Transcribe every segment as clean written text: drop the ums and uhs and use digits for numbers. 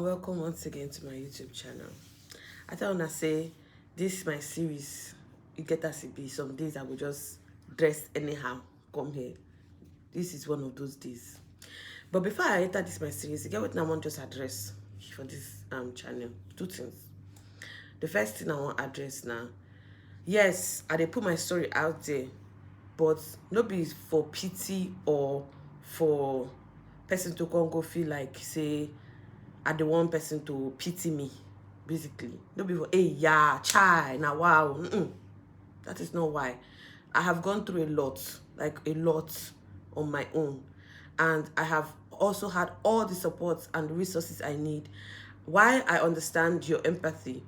Welcome once again to my YouTube channel. I tell you, say this is my series. You get us to be some days I will just dress anyhow. Come here. This is one of those days. But before I enter this my series, you get what I want just address for this channel. Two things. The first thing I want address now. Yes, I dey put my story out there, but not be for pity or for person to go feel like say I the one person to pity me, basically. No be for, hey, yeah, chai, now wow. That is not why. I have gone through a lot, like a lot on my own. And I have also had all the support and resources I need. Why I understand your empathy.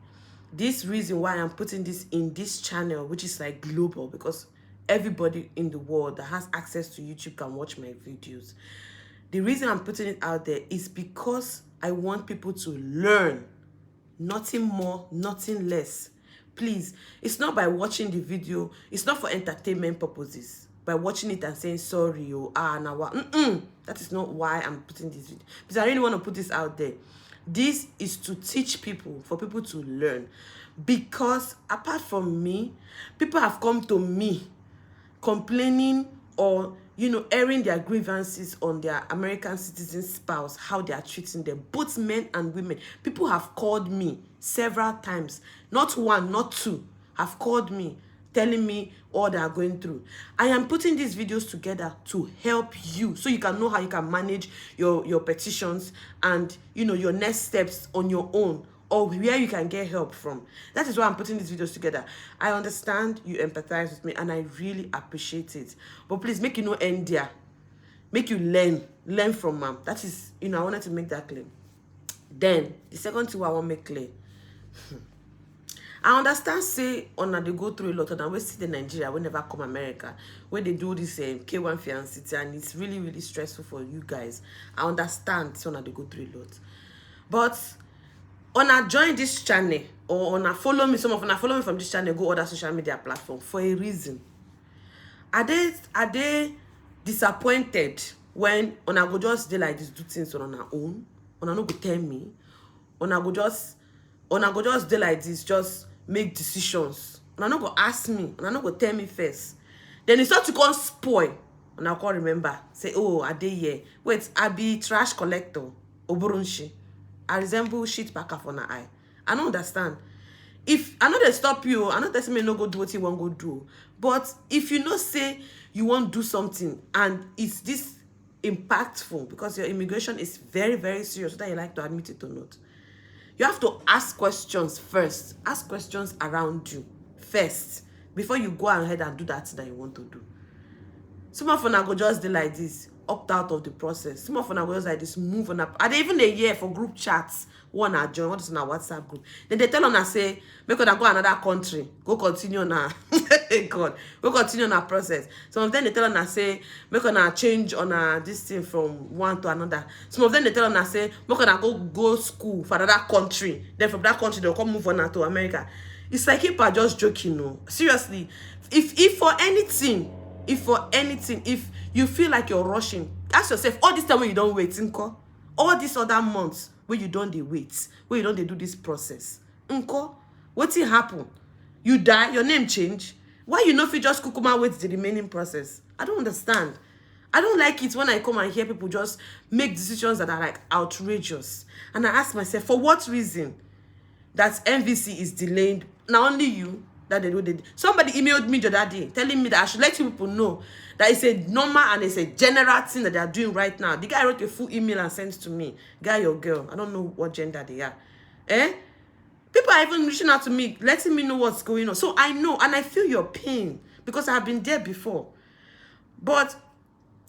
This reason why I'm putting this in this channel, which is like global, because everybody in the world that has access to YouTube can watch my videos. The reason I'm putting it out there is because I want people to learn. Nothing more, nothing less. Please, it's not by watching the video, it's not for entertainment purposes. By watching it and saying sorry or now that is not why I'm putting this video. Because I really want to put this out there. This is to teach people, for people to learn. Because apart from me, people have come to me complaining or airing their grievances on their American citizen spouse, how they are treating them, both men and women. People have called me several times, not one, not two, have called me, telling me all they are going through. I am putting these videos together to help you, so you can know how you can manage your petitions and your next steps on your own, or where you can get help from. That is why I'm putting these videos together. I understand you empathize with me, and I really appreciate it. But please, make end there. Make you learn from them. That is, I wanted to make that clear. Then, the second thing I want to make clear. I understand, say, they go through a lot, and we see the Nigeria, we never come America, where they do this K1 fiancé, and it's really, really stressful for you guys. I understand, so they go through a lot. But join this channel or follow me, some of follow me from this channel, go other social media platform for a reason. Are they disappointed when go just dey like this, do things on our own? No go tell me. Go just dey like this, just make decisions. No go ask me. No go tell me first. Then it's not to come spoil. I can't remember. Say, oh, I dey here. Wait, I be trash collector. Oburunshi. I resemble shit packer for an eye. I don't understand. If I know they stop you, I know that me no go do what you want go do. But if you know say you want to do something and it's this impactful, because your immigration is very, very serious, whether you like to admit it or not, you have to ask questions first. Ask questions around you first before you go ahead and do that thing that you want to do. Some of them go just do like this, opt out of the process. Some of them go just like this, move on up. Are they even a year for group chats? One are join, what is on our WhatsApp group. Then they tell on us say, make us go another country, go continue on our God, go continue on our process. Some of them they tell on us say, make us change on our this thing from one to another. Some of them they tell on us say, make us go school for another country. Then from that country they'll come move on to America. It's like people are just joking, no. Seriously, if for anything, if you feel like you're rushing, ask yourself, all this time when you don't wait, all these other months where you don't wait, where you don't do this process, what will happen? You die, your name change. Why you know if you just kukuma wait the remaining process? I don't understand. I don't like it when I come and hear people just make decisions that are like outrageous. And I ask myself, for what reason that MVC is delayed? Now only you that they do. Somebody emailed me the other day telling me that I should let you people know that it's a normal and it's a general thing that they are doing right now. The guy wrote a full email and sent to me. Guy or girl, I don't know what gender they are. People are even reaching out to me, letting me know what's going on. So I know and I feel your pain because I have been there before. But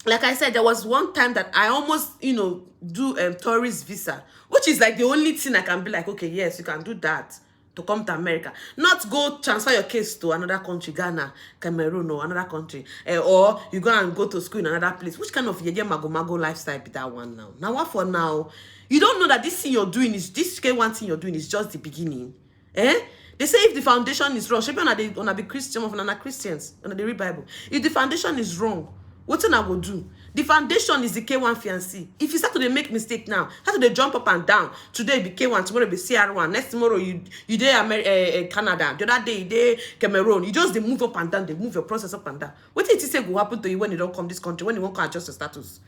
like I said, there was one time that I almost, do tourist visa, which is like the only thing I can be like, okay, yes, you can do that to come to America. Not go transfer your case to another country, Ghana, Cameroon, or another country. Or you go to school in another place. Which kind of yeye mago lifestyle be that one now? Now what for now? You don't know that this thing you're doing is, this one thing you're doing is just the beginning. They say if the foundation is wrong, maybe on a be Christian, of Christians, on the read Bible. If the foundation is wrong, What I go do? The foundation is the K1 fiancé. If you start to make mistake now, start to jump up and down. Today be K1, tomorrow be CR1, next tomorrow you dey Canada, the other day you dey Cameroon. You just move up and down, they move your process up and down. What did you say will happen to you when you don't come this country, when you won't adjust your status?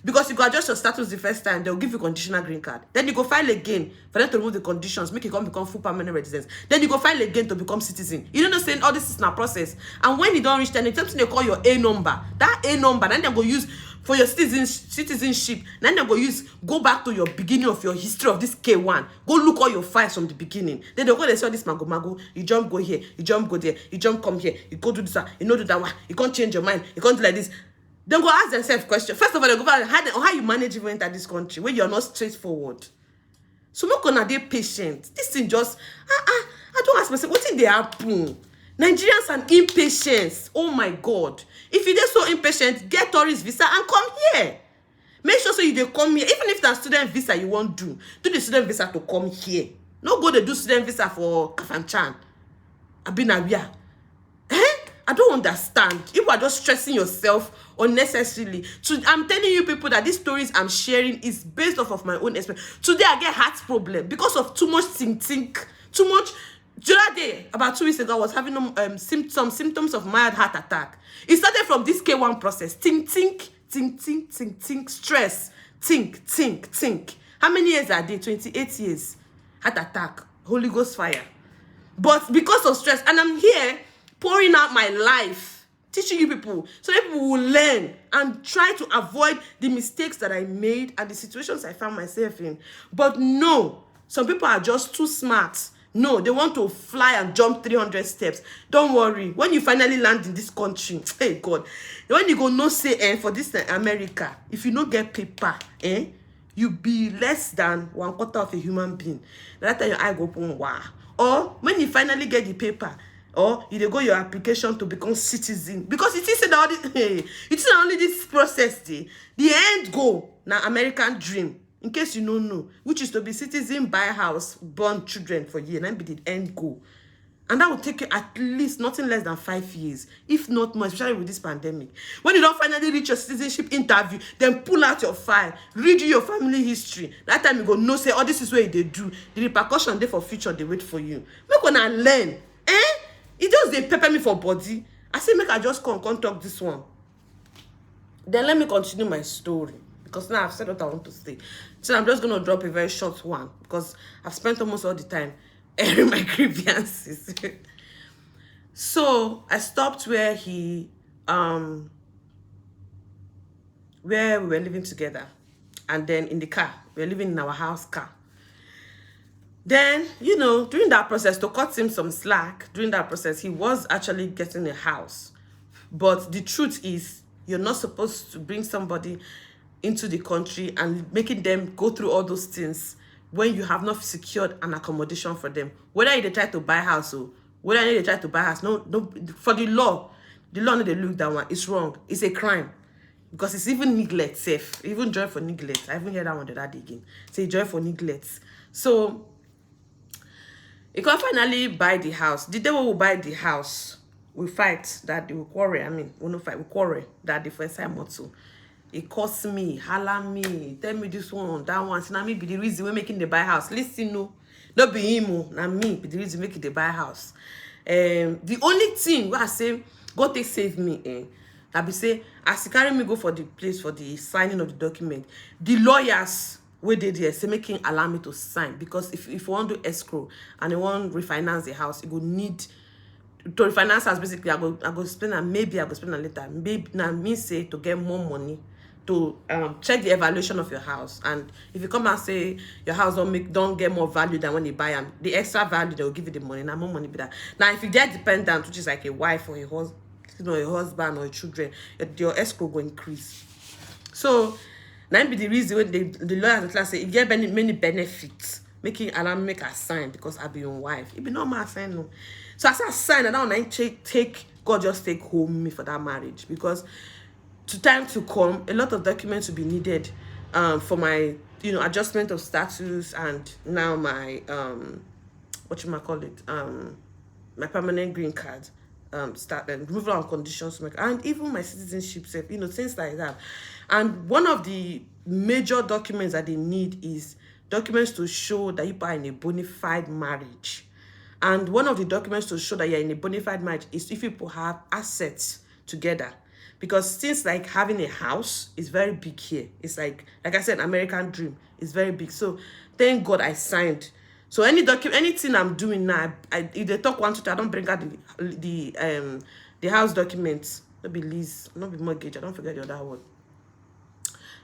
Because you go adjust your status the first time, they'll give you conditional green card. Then you go file again for them to remove the conditions, make you become full permanent residence. Then you go file again to become citizen. You don't know saying all this is in a process. And when you don't reach 10, something they call your A number. That A number, then they go use for your citizenship. Then they go use, go back to your beginning of your history of this K1. Go look all your files from the beginning. Then they go, they say this mago. You jump, go here. You jump, go there. You jump, come here. You go do this, you know do that one. You can't change your mind. You can't do like this. Then go ask themselves question. First of all, they go back how you manage even enter this country where you're not straightforward. So not gonna be patient. This thing just I don't ask myself what did they happen. Nigerians and impatience. Oh my God! If you're so impatient, get tourist visa and come here. Make sure so you come here. Even if that's student visa you won't do the student visa to come here. No go to do student visa for Kafanchan. Abinawia. I don't understand. You are just stressing yourself unnecessarily. So I'm telling you people that these stories I'm sharing is based off of my own experience. Today I get heart problem because of too much think. Too much. The other day, about 2 weeks ago, I was having symptoms of mild heart attack. It started from this K1 process. Think, stress. Think. How many years are they? 28 years. Heart attack. Holy Ghost fire. But because of stress, and I'm here pouring out my life, teaching you people, so that people will learn and try to avoid the mistakes that I made and the situations I found myself in. But no, some people are just too smart. No, they want to fly and jump 300 steps. Don't worry. When you finally land in this country, hey God, when you go no say for this America, if you don't get paper, you be less than 1/4 of a human being. That time your eye go open, wow. Or when you finally get the paper, or you go your application to become citizen, because it is not only this process, the end goal now American dream, in case you don't know, which is to be citizen, buy house, born children for years, and be the end goal. And that will take you at least nothing less than 5 years, if not more, especially with this pandemic. When you don't finally reach your citizenship interview, then pull out your file, read your family history. That time you go no say, oh, this is what they do. The repercussion there for future, they wait for you. Make gonna learn. It just they pepper me for body. I say make I just come talk this one. Then let me continue my story, because now I've said what I want to say. So I'm just gonna drop a very short one because I've spent almost all the time airing my grievances. So I stopped where where we were living together, and then in the car, we were living in our house car. Then, during that process, to cut him some slack, during that process, he was actually getting a house. But the truth is, you're not supposed to bring somebody into the country and making them go through all those things when you have not secured an accommodation for them. Whether they try to buy a house or whether they try to buy a house, no, for the law no, they look that one. It's wrong. It's a crime. Because it's even neglect safe. Even joy for neglect. I haven't heard that one the other day again. Say joy for neglect. So he can finally buy the house. The day we will buy the house, we fight that they will quarrel. We no fight, we quarrel that the first time or two. It cost me, holla me, tell me this one, that one. So now me be the reason we're making the buy house. Listen, no, not be him, now me be the reason making the buy house. The only thing where I say, God take save me, I be say, as he carry me go for the place for the signing of the document, the lawyers we did there say making allow me to sign, because if you want to escrow and you want to refinance the house, you will need to refinance house. Basically, I go spend, and maybe I go spend a later. Maybe now me say to get more money to check the evaluation of your house, and if you come and say your house don't get more value than when you buy them, the extra value they will give you the money. Now more money be that. Now if you get dependent, which is like a wife or a husband, a husband or a children, your escrow will increase. So now be the reason when the lawyers in class say if you get many benefits, making allow me make a sign because I be your wife. It be not my sign no. So as I sign, and now take God just take home me for that marriage, because to time to come, a lot of documents will be needed for my adjustment of status, and now my what you might call it my permanent green card. start removal of conditions, and even my citizenship, things like that. And one of the major documents that they need is documents to show that you are in a bona fide marriage. And one of the documents to show that you're in a bona fide marriage is if people have assets together. Because things like having a house is very big here. It's like I said, American dream is very big. So thank God I signed. So anything I'm doing now, if they talk 1, 2, 3, I don't bring out the house documents. Not be lease, not be mortgage. I don't forget the other one.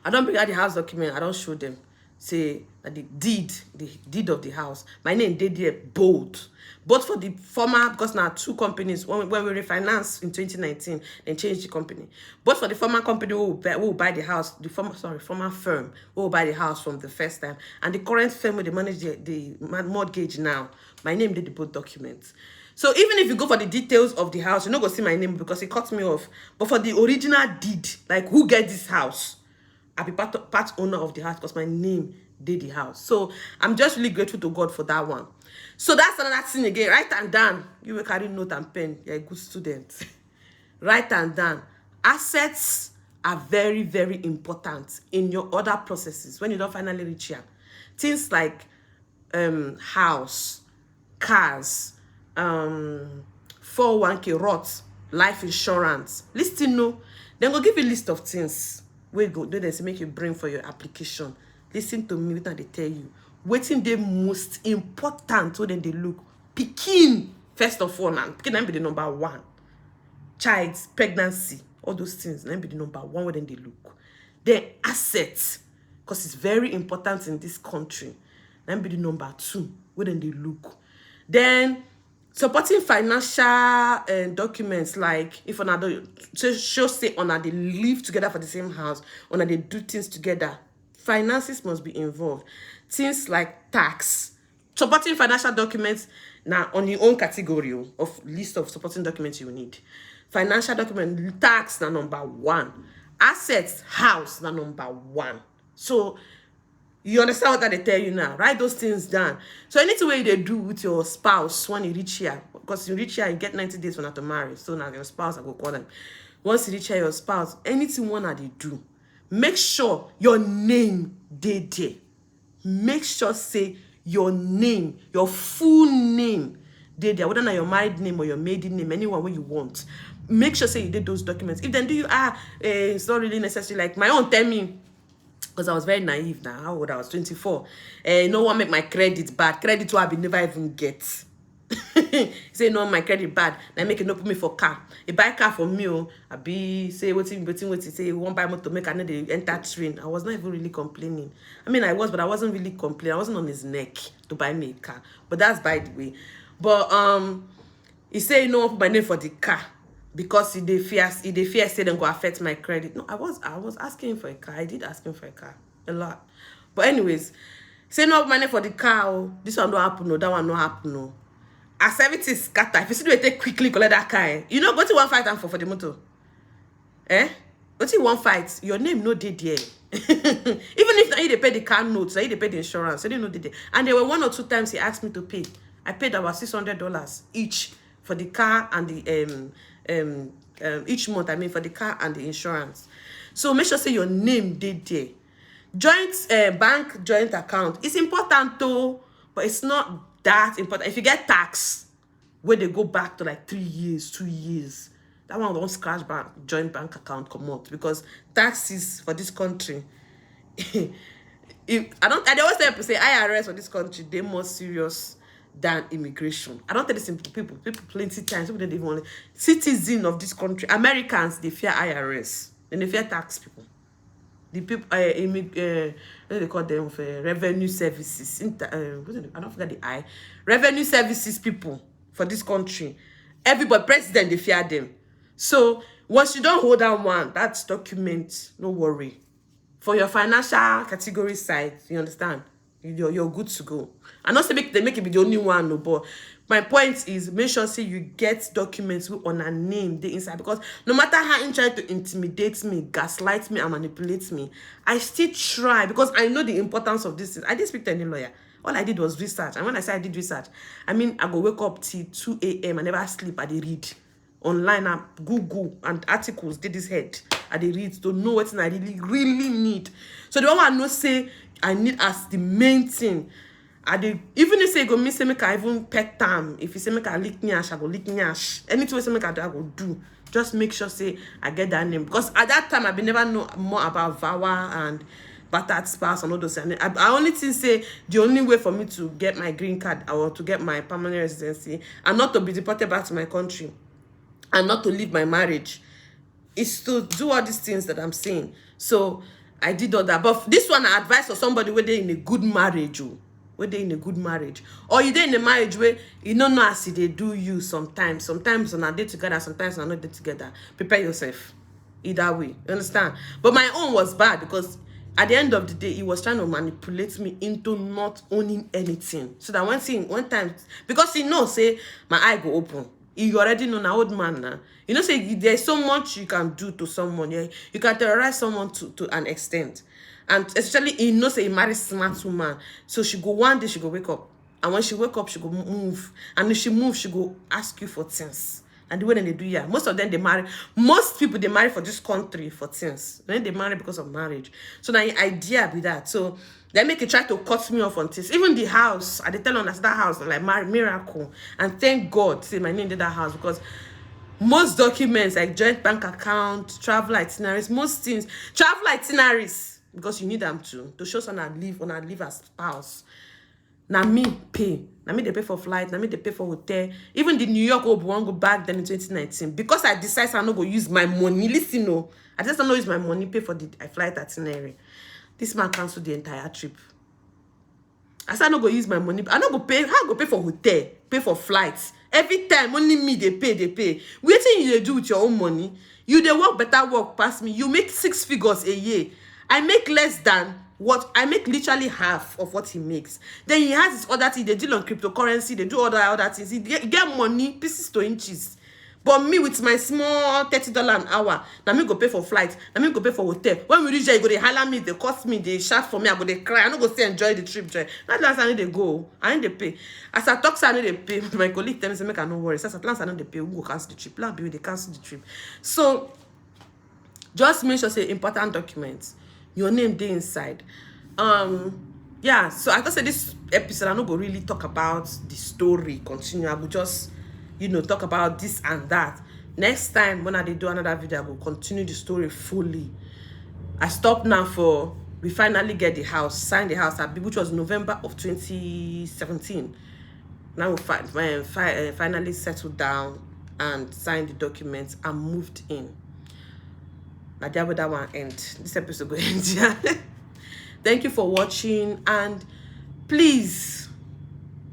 I don't bring out the house document. I don't show them. Say that the deed of the house. My name did there bold. But for the former, because now 2 companies, when we refinance in 2019, then change the company. But for the former company who will buy the house, former firm who will buy the house from the first time, and the current firm where they manage the mortgage now, my name did the both documents. So even if you go for the details of the house, you're not going to see my name because it cut me off. But for the original deed, like who get this house, I'll be part owner of the house because my name did the house. So I'm just really grateful to God for that one. So that's another thing again. Write and down. You will carry note and pen. You're a good student. Write and down. Assets are very, very important in your other processes when you don't finally reach here. Things like house, cars, 401k, Roth, life insurance. Listen, no. Then go give you a list of things. Where go do this make you bring for your application. Listen to me when they tell you. Waiting the most important when they look. Pikin, first of all, and pikin be the number 1. Child's pregnancy, all those things, then be the number 1 when they look. Then assets, because it's very important in this country. Then be the number 2 when they look. Then supporting financial documents, like if another show say they live together for the same house, or they do things together, finances must be involved. Things like tax, supporting financial documents now on your own category of list of supporting documents you need. Financial document, tax na number 1, assets, house na number 1. So you understand what they tell you now? Write those things down. So anything way they do with your spouse when you reach here, because you reach here, you get 90 days for not to marry. So now your spouse, I go call them. Once you reach here, your spouse, anything one that they do, make sure your name dey there. Make sure say your name, your full name dey there, whether not your married name or your maiden name, anyone where you want. Make sure say you did those documents. If then do you it's not really necessary. Like my own tell me, because I was very naive now. How old I was 24. No one make my credit bad. Credit what I will never even get. Say no, my credit bad. Now make it no put me for car. He buy car for me. I be say waiting. Say one buy motor make another enter train. I was not even really complaining. I mean I was, but I wasn't really complaining. I wasn't on his neck to buy me a car. But that's by the way. But he say no one put my name for the car. Because they fear say them go affect my credit. No, I was asking for a car. I did ask him for a car. A lot. But anyways, say no money for the car. Oh, this one don't happen, no, that one don't happen, no. As everything is scatter. If you see the way take quickly collect that car, you know, go to one fight and for the motor. Go to one fight, your name no did there. Even if they pay the car notes, they pay the insurance, they didn't know did there. And there were 1 or 2 times he asked me to pay. I paid about $600 each for the car and the each month, I mean, for the car and the insurance. So make sure say your name did there. Joint bank joint account, it's important though, but it's not that important. If you get tax where they go back to like 3 years, 2 years, that one don't scratch joint bank account come out, because taxes for this country I always tell people say IRS for this country, they're more serious than immigration. I don't tell this people plenty times. People don't even want citizens of this country. Americans, they fear IRS. And they fear tax people. The people, what do they call them? Revenue services. I don't forget the I. Revenue services people for this country. Everybody, president, they fear them. So once you don't hold on one, that's document. No worry. For your financial category side, you understand? You're good to go. I not say they make it be the only one, no, but my point is make sure say you get documents with on a name the inside, because no matter how you try to intimidate me, gaslight me, and manipulate me, I still try, because I know the importance of this. I didn't speak to any lawyer. All I did was research. And when I say I did research, I mean I go wake up till 2 a.m. I never sleep. I did read. online and Google and articles did this head. I dey read to know what I really need. So the one I know say I need as the main thing. Even if say go me say make I even pet time. If you say make I lick nyash, I go lick nyash. Anything we say make I do, I go do. Just make sure say I get that name. Because at that time I been never know more about VAWA and battered spouse and all those. And I only think say the only way for me to get my green card or to get my permanent residency and not to be deported back to my country and not to leave my marriage is to do all these things that I'm saying. So I did all that. But this one I advise for somebody where they're in a good marriage, where they're in a good marriage. Or you're in a marriage where you don't know as they do you sometimes. Sometimes on a day together, sometimes on a day together. Prepare yourself. Either way. You understand? But my own was bad because at the end of the day, he was trying to manipulate me into not owning anything. So that one time, because he knows, say, my eye go open. You already know an old man now. You know, say there's so much you can do to someone. Yeah? You can terrorize someone to an extent. And especially, he knows say he married smart woman. So she go one day, she go wake up. And when she wake up, she go move. And if she move, she go ask you for things. And the way they do, yeah. Most of them, they marry. Most people, they marry for this country for things. Then they marry because of marriage. So now the idea be that. So they make it try to cut me off on things. Even the house, I tell on that house, like miracle. And thank God, say my name did that house because most documents like joint bank account, travel itineraries, most things, travel itineraries, because you need them to show someone I live as spouse. Now me pay. Now me they pay for flight. Now me they pay for hotel. Even the New York one go back then in 2019. Because I decide I'm not going to use my money. Listen, no. I just don't use my money, pay for the flight itinerary. This man canceled the entire trip. I said I'm not going to use my money. I'm not going to pay. How I go pay for hotel? Pay for flights. Every time, only me they pay. What thing you do with your own money? You they work better work past me. You make 6 figures a year. I make less than what I make, literally half of what he makes. Then he has his other thing. They deal on cryptocurrency. They do other things. He get money pieces to inches. But me with my small $30 an hour, now me go pay for flight. Now me go pay for hotel. When we reach there, you go they holler me, they cost me, they shout for me. I go they cry. I no go stay enjoy the trip. Not last I need they go. I need they pay. As I talk, I need they pay. My colleague tell me say make I no worry. As at last I know they pay. We go cancel the trip. Plan be they cancel the trip. So just make sure say important documents. Your name dey inside. Yeah, so I just say this episode, I'm not gonna really talk about the story, continue. I will just, talk about this and that. Next time when I do another video, I will continue the story fully. I stopped now for we finally get the house, signed the house, which was November of 2017. Now we finally settled down and signed the documents and moved in. Now that one end. This episode going to end here. Thank you for watching, and please,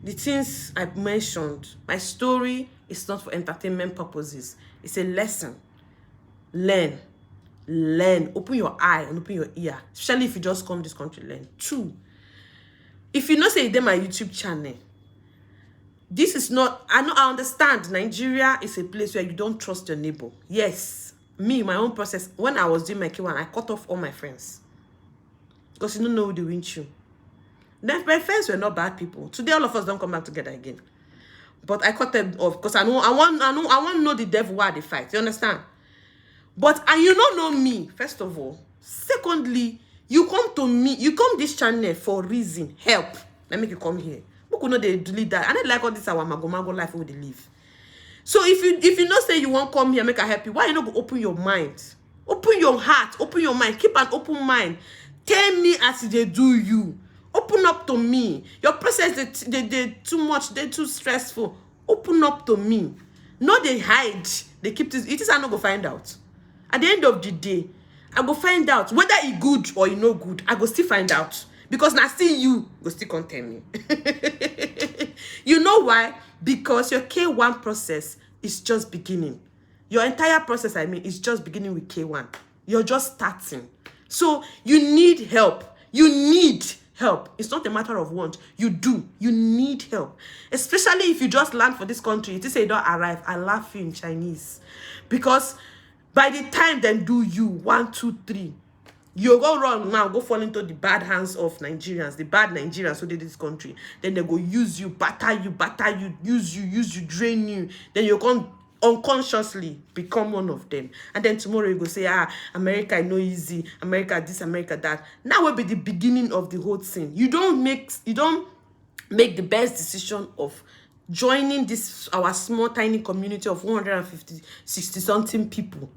the things I mentioned, my story is not for entertainment purposes. It's a lesson. Learn. Open your eye and open your ear, especially if you just come this country. Learn. 2, if you know say you my YouTube channel, this is not, I understand Nigeria is a place where you don't trust your neighbor. Yes, me, my own process, when I was doing my K1, I cut off all my friends. Because you don't know who they win you. Then my friends were not bad people. Today all of us don't come back together again. But I cut them off because I want to know the devil why they fight. You understand? But and you don't know me, first of all. Secondly, you come to me, you come this channel for reason, help. Let me make you come here. Who could know they delete that? I don't like all this our mago life where they live. So if you not say you won't come here, make I help you, why you not go open your mind? Open your heart, open your mind, keep an open mind. Tell me as they do you. Open up to me. Your process, they too much, they too stressful. Open up to me. No, they hide. They keep this. It is I not go find out. At the end of the day, I go find out whether it good or it no good. I go still find out. Because now see you go still contain me. You know why? Because your K1 process is just beginning. Your entire process, is just beginning with K1. You're just starting. So you need help. You need help. It's not a matter of want. You do. You need help. Especially if you just land for this country. If you say you don't arrive, I laugh you in Chinese. Because by the time they do you, 1, 2, 3, you go wrong now, go fall into the bad hands of Nigerians, the bad Nigerians who did this country. Then they go use you, batter you, use you, drain you. Then you come unconsciously become one of them. And then tomorrow you go say, America no easy, America this, America that. Now will be the beginning of the whole thing. You don't make the best decision of joining this our small tiny community of 150 60 something people.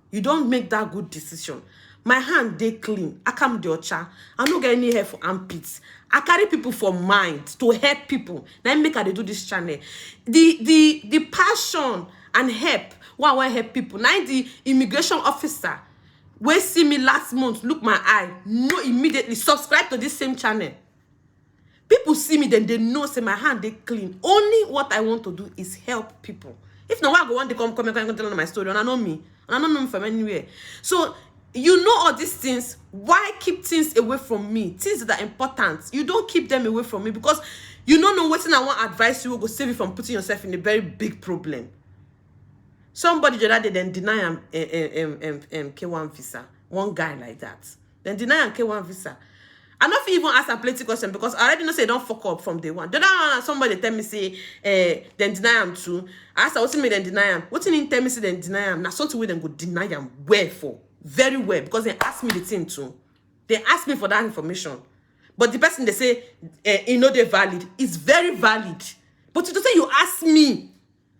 You don't make that good decision. My hand they clean. I come the ocha. I don't get any hair for armpits. I carry people for mind to help people. Then make they do this channel. The passion and help. Why I want help people. Now the immigration officer wey see me last month, look my eye, no immediately subscribe to this same channel. People see me, then they know say my hand they clean. Only what I want to do is help people. If no, I go want to come tell my story, and I know me. And I don't know me from anywhere. So, you know all these things. Why keep things away from me? Things that are important. You don't keep them away from me because you don't know what I want advice you will go save you from putting yourself in a very big problem. Somebody the other day then deny him K1 visa. One guy like that. Then deny him K1 visa. I not even ask a plenty question because I already know say don't fuck up from day one. The other one, somebody tell me say, then deny him too. I ask what's me then deny him. What's in tell me say then deny him? Now something we then go deny him where for? Very well because they ask me the thing too. They ask me for that information. But the person they say, you know they're valid. It's very valid. But to say you ask me,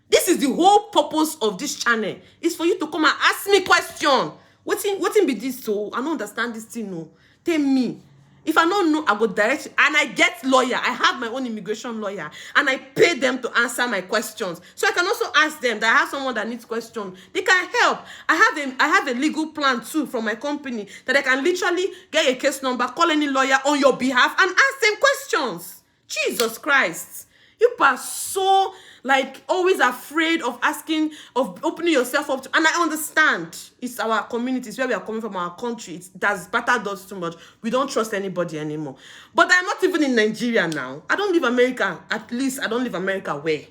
this is the whole purpose of this channel. It's for you to come and ask me question. What's in be this so? I don't understand this thing no. Tell me. If I don't know, I go direct you. And I get lawyer. I have my own immigration lawyer. And I pay them to answer my questions. So I can also ask them that I have someone that needs questions. They can help. I have a legal plan too from my company that I can literally get a case number, call any lawyer on your behalf and ask them questions. Jesus Christ. You are so like always afraid of asking, of opening yourself up to, and I understand it's our communities where we are coming from, our country. It does battered us too much. We don't trust anybody anymore. But I'm not even in Nigeria now. I don't leave America. At least I don't leave America where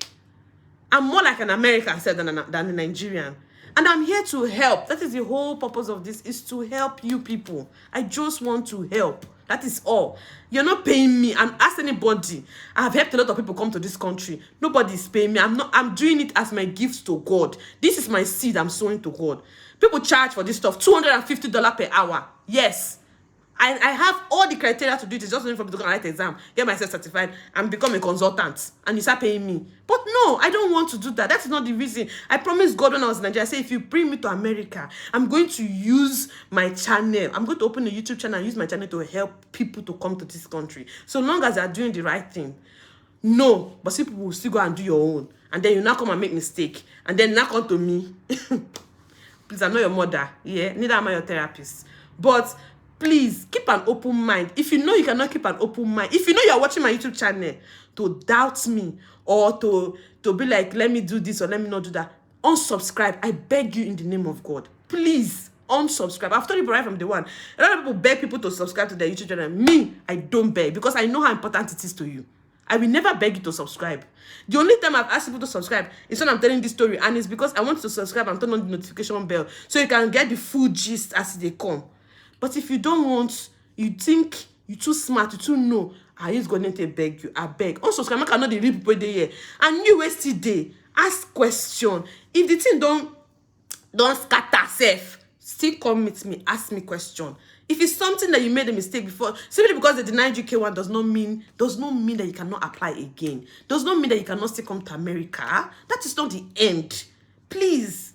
I'm more like an American than a Nigerian. And I'm here to help. That is the whole purpose of this, is to help you people. I just want to help. That is all. You're not paying me. And ask anybody. I have helped a lot of people come to this country. Nobody is paying me. I'm doing it as my gift to God. This is my seed I'm sowing to God. People charge for this stuff $250 per hour. Yes. I have all the criteria to do it. It's just only for me to go and write exam, get myself certified, and become a consultant. And you start paying me. But no, I don't want to do that. That's not the reason. I promised God when I was in Nigeria, I said, if you bring me to America, I'm going to use my channel. I'm going to open a YouTube channel and use my channel to help people to come to this country. So long as they're doing the right thing. No, but some people will still go and do your own. And then you now come and make mistake. And then now come to me. Please, I'm not your mother. Yeah, neither am I your therapist. But please keep an open mind. If you know you cannot keep an open mind, if you know you're watching my YouTube channel to doubt me or to be like, let me do this or let me not do that, unsubscribe. I beg you in the name of God. Please unsubscribe. I've told you right from the one. A lot of people beg people to subscribe to their YouTube channel. Me, I don't beg because I know how important it is to you. I will never beg you to subscribe. The only time I've asked people to subscribe is when I'm telling this story, and it's because I want you to subscribe and turn on the notification bell so you can get the full gist as they come. But if you don't want, you think you're too smart, you too know, I is going to beg you. I beg. Unsubscribe, I cannot the real people there. And you waste today. Ask question. If the thing don't scatter self, still come meet me, ask me question. If it's something that you made a mistake before, simply because they denied you K1 does not mean that you cannot apply again. Does not mean that you cannot still come to America. That is not the end. Please,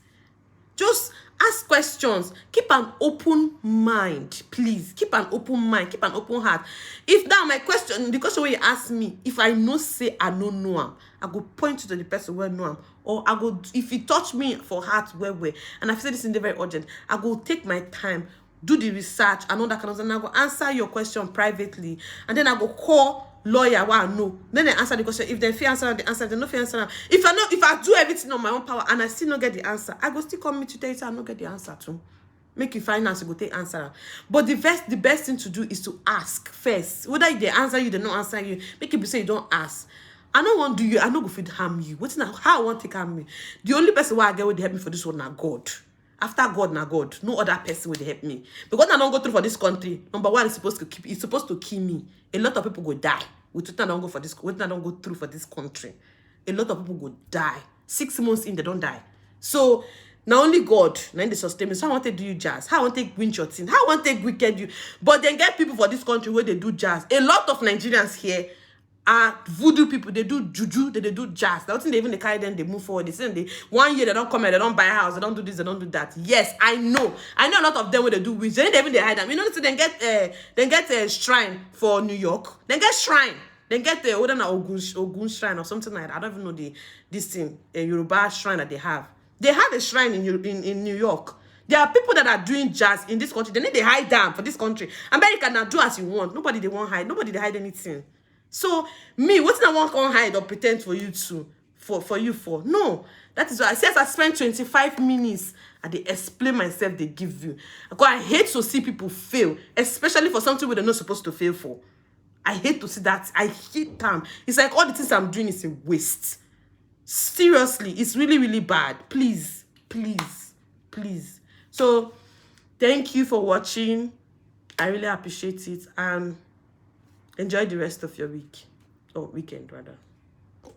just ask questions. Keep an open mind, please. Keep an open mind. Keep an open heart. If now my question, the question where you ask me, if I know say I don't know him, I go point you to the person where know him. Or I go, if you touch me for heart where, and I say this in the very urgent, I go take my time, do the research and all that kind of stuff, and I go answer your question privately. And then I go call lawyer where I know. Then they answer the question. If they fear answer, they answer. If they no fear answer. If I do everything on my own power and I still not get the answer, I go still come me today so I not get the answer too. Make you finance, you go take answer. But the best thing to do is to ask first. Whether they answer you, they don't answer you. Make people say you don't ask. I don't want to do you. I don't go fit harm you. What's now? How I want to harm me? The only person why I get with help me for this one now God. After God, now God, no other person will help me. Because I don't go through for this country. Number one, it's supposed to kill me. A lot of people go die. With I don't go for this. With I don't go through for this country. A lot of people go die. 6 months in, they don't die. So now only God now they sustain me. So I want to do you jazz. How I want to win your thing. How I want to wicked you. But then get people for this country where they do jazz. A lot of Nigerians here are voodoo people. They do juju, they do jazz. That's they even they carry them, they move forward. They say they 1 year they don't come here, they don't buy a house, they don't do this, they don't do that. Yes, I know. I know a lot of them where they do witch. They even they hide them. You know, so they get a shrine for New York. They get shrine. They get the Ogun shrine or something like that. I don't even know this thing, a Yoruba shrine that they have. They have a shrine in New York. There are people that are doing jazz in this country. They need to hide down for this country. America now do as you want. Nobody they won't hide. Nobody they hide anything. So me, what's I want to hide or pretend for you to for you for? No. That is why I said I spent 25 minutes and they explain myself they give you. Because I hate to see people fail, especially for something where they're not supposed to fail for. I hate to see that. I hate them. It's like all the things I'm doing is a waste. Seriously, it's really, really bad. Please, please, please. So, thank you for watching. I really appreciate it. And enjoy the rest of your week. Or weekend, rather.